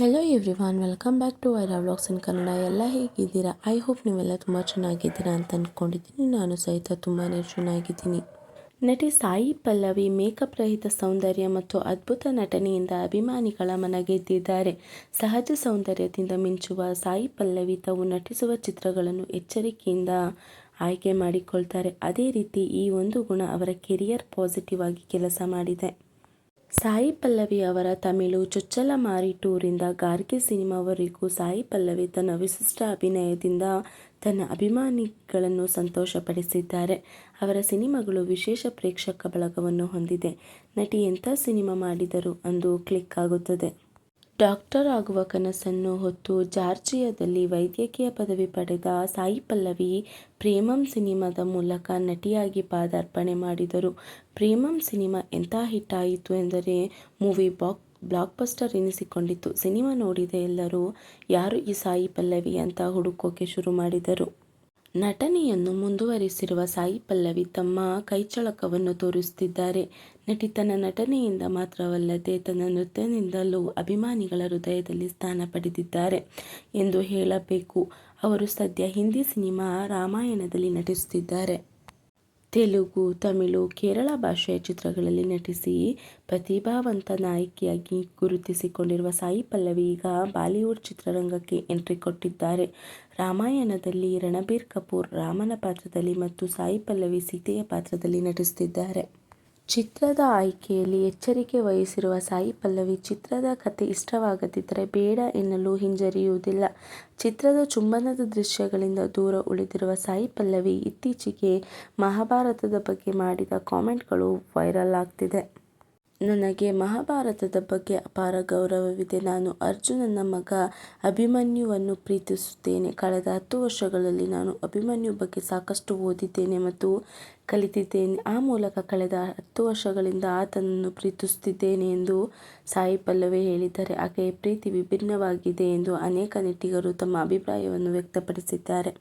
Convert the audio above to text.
Hello everyone, welcome back to Vaira vlogs in Kannada. ಎಲ್ಲ ಹೇಗಿದ್ದೀರಾ? I hope ನೀವೆಲ್ಲ ತುಂಬ ಚೆನ್ನಾಗಿದ್ದೀರಾ ಅಂತ ಅಂದ್ಕೊಂಡಿದ್ದೀನಿ. ನಾನು ಸಹಿತ ತುಂಬಾ ಚೆನ್ನಾಗಿದ್ದೀನಿ. ನಟಿ ಸಾಯಿ ಪಲ್ಲವಿ ಮೇಕಪ್ ರಹಿತ ಸೌಂದರ್ಯ ಮತ್ತು ಅದ್ಭುತ ನಟನೆಯಿಂದ ಅಭಿಮಾನಿಗಳ ಮನ ಗೆದ್ದಿದ್ದಾರೆ. ಸಹಜ ಸೌಂದರ್ಯದಿಂದ ಮಿಂಚುವ ಸಾಯಿ ಪಲ್ಲವಿ ತಾವು ನಟಿಸುವ ಚಿತ್ರಗಳನ್ನು ಎಚ್ಚರಿಕೆಯಿಂದ ಆಯ್ಕೆ ಮಾಡಿಕೊಳ್ತಾರೆ. ಅದೇ ರೀತಿ ಈ ಒಂದು ಗುಣ ಅವರ ಕೆರಿಯರ್ ಪಾಸಿಟಿವ್ ಆಗಿ ಕೆಲಸ ಮಾಡಿದೆ. ಸಾಯಿ ಪಲ್ಲವಿ ಅವರ ತಮಿಳು ಚೊಚ್ಚಲ ಮಾರಿ ಟೂರಿಂದ ಗಾರ್ಗಿ ಸಿನಿಮಾವರೆಗೂ ಸಾಯಿ ಪಲ್ಲವಿ ತನ್ನ ವಿಶಿಷ್ಟ ಅಭಿನಯದಿಂದ ತನ್ನ ಅಭಿಮಾನಿಗಳನ್ನು ಸಂತೋಷಪಡಿಸಿದ್ದಾರೆ. ಅವರ ಸಿನಿಮಾಗಳು ವಿಶೇಷ ಪ್ರೇಕ್ಷಕ ಬಳಗವನ್ನು ಹೊಂದಿದೆ. ನಟಿ ಎಂಥ ಸಿನಿಮಾ ಮಾಡಿದರೂ ಅಂದು ಕ್ಲಿಕ್ ಆಗುತ್ತದೆ. ಡಾಕ್ಟರ್ ಆಗುವ ಕನಸನ್ನು ಹೊತ್ತು ಜಾರ್ಜಿಯಾದಲ್ಲಿ ವೈದ್ಯಕೀಯ ಪದವಿ ಪಡೆದ ಸಾಯಿ ಪಲ್ಲವಿ ಪ್ರೇಮಂ ಸಿನಿಮಾದ ಮೂಲಕ ನಟಿಯಾಗಿ ಪಾದಾರ್ಪಣೆ ಮಾಡಿದರು. ಪ್ರೇಮಂ ಸಿನಿಮಾ ಎಂಥ ಹಿಟ್ ಆಯಿತು ಎಂದರೆ ಮೂವಿ ಬ್ಲಾಕ್ ಬಸ್ಟರ್ ಎನಿಸಿಕೊಂಡಿತು. ಸಿನಿಮಾ ನೋಡಿದ ಎಲ್ಲರೂ ಯಾರು ಈ ಸಾಯಿ ಪಲ್ಲವಿ ಅಂತ ಹುಡುಕೋಕೆ ಶುರು ಮಾಡಿದರು. ನಟನೆಯನ್ನು ಮುಂದುವರಿಸಿರುವ ಸಾಯಿ ಪಲ್ಲವಿ ತಮ್ಮ ಕೈಚಳಕವನ್ನು ತೋರಿಸುತ್ತಿದ್ದಾರೆ. ನಟಿ ತನ್ನ ನಟನೆಯಿಂದ ಮಾತ್ರವಲ್ಲದೆ ತನ್ನ ನೃತ್ಯದಿಂದಲೂ ಅಭಿಮಾನಿಗಳ ಹೃದಯದಲ್ಲಿ ಸ್ಥಾನ ಪಡೆದಿದ್ದಾರೆ ಎಂದು ಹೇಳಬೇಕು. ಅವರು ಸದ್ಯ ಹಿಂದಿ ಸಿನಿಮಾ ರಾಮಾಯಣದಲ್ಲಿ ನಟಿಸುತ್ತಿದ್ದಾರೆ. ತೆಲುಗು, ತಮಿಳು, ಕೇರಳ ಭಾಷೆಯ ಚಿತ್ರಗಳಲ್ಲಿ ನಟಿಸಿ ಪ್ರತಿಭಾವಂತ ನಾಯಕಿಯಾಗಿ ಗುರುತಿಸಿಕೊಂಡಿರುವ ಸಾಯಿ ಪಲ್ಲವಿ ಈಗ ಬಾಲಿವುಡ್ ಚಿತ್ರರಂಗಕ್ಕೆ ಎಂಟ್ರಿ ಕೊಟ್ಟಿದ್ದಾರೆ. ರಾಮಾಯಣದಲ್ಲಿ ರಣಬೀರ್ ಕಪೂರ್ ರಾಮನ ಪಾತ್ರದಲ್ಲಿ ಮತ್ತು ಸಾಯಿ ಪಲ್ಲವಿ ಸೀತೆಯ ಪಾತ್ರದಲ್ಲಿ ನಟಿಸುತ್ತಿದ್ದಾರೆ. ಚಿತ್ರದ ಆಯ್ಕೆಯಲ್ಲಿ ಎಚ್ಚರಿಕೆ ವಹಿಸಿರುವ ಸಾಯಿ ಪಲ್ಲವಿ ಚಿತ್ರದ ಕತೆ ಇಷ್ಟವಾಗದಿದ್ದರೆ ಬೇಡ ಎನ್ನಲು ಹಿಂಜರಿಯುವುದಿಲ್ಲ. ಚಿತ್ರದ ಚುಂಬನದ ದೃಶ್ಯಗಳಿಂದ ದೂರ ಉಳಿದಿರುವ ಸಾಯಿ ಪಲ್ಲವಿ ಇತ್ತೀಚೆಗೆ ಮಹಾಭಾರತದ ಬಗ್ಗೆ ಮಾಡಿದ ಕಾಮೆಂಟ್ಗಳು ವೈರಲ್ ಆಗ್ತಿದೆ. ನನಗೆ ಮಹಾಭಾರತದ ಬಗ್ಗೆ ಅಪಾರ ಗೌರವವಿದೆ. ನಾನು ಅರ್ಜುನನ ಮಗ ಅಭಿಮನ್ಯುವನ್ನು ಪ್ರೀತಿಸುತ್ತೇನೆ. ಕಳೆದ 10 ವರ್ಷಗಳಲ್ಲಿ ನಾನು ಅಭಿಮನ್ಯು ಬಗ್ಗೆ ಸಾಕಷ್ಟು ಓದಿದ್ದೇನೆ ಮತ್ತು ಕಲಿತಿದ್ದೇನೆ. ಆ ಮೂಲಕ ಕಳೆದ 10 ವರ್ಷಗಳಿಂದ ಆತನನ್ನು ಪ್ರೀತಿಸುತ್ತಿದ್ದೇನೆ ಎಂದು ಸಾಯಿ ಪಲ್ಲವಿ ಹೇಳಿದ್ದಾರೆ. ಆಕೆಯ ಪ್ರೀತಿ ವಿಭಿನ್ನವಾಗಿದೆ ಎಂದು ಅನೇಕ ನೆಟ್ಟಿಗರು ತಮ್ಮ ಅಭಿಪ್ರಾಯವನ್ನು ವ್ಯಕ್ತಪಡಿಸಿದ್ದಾರೆ.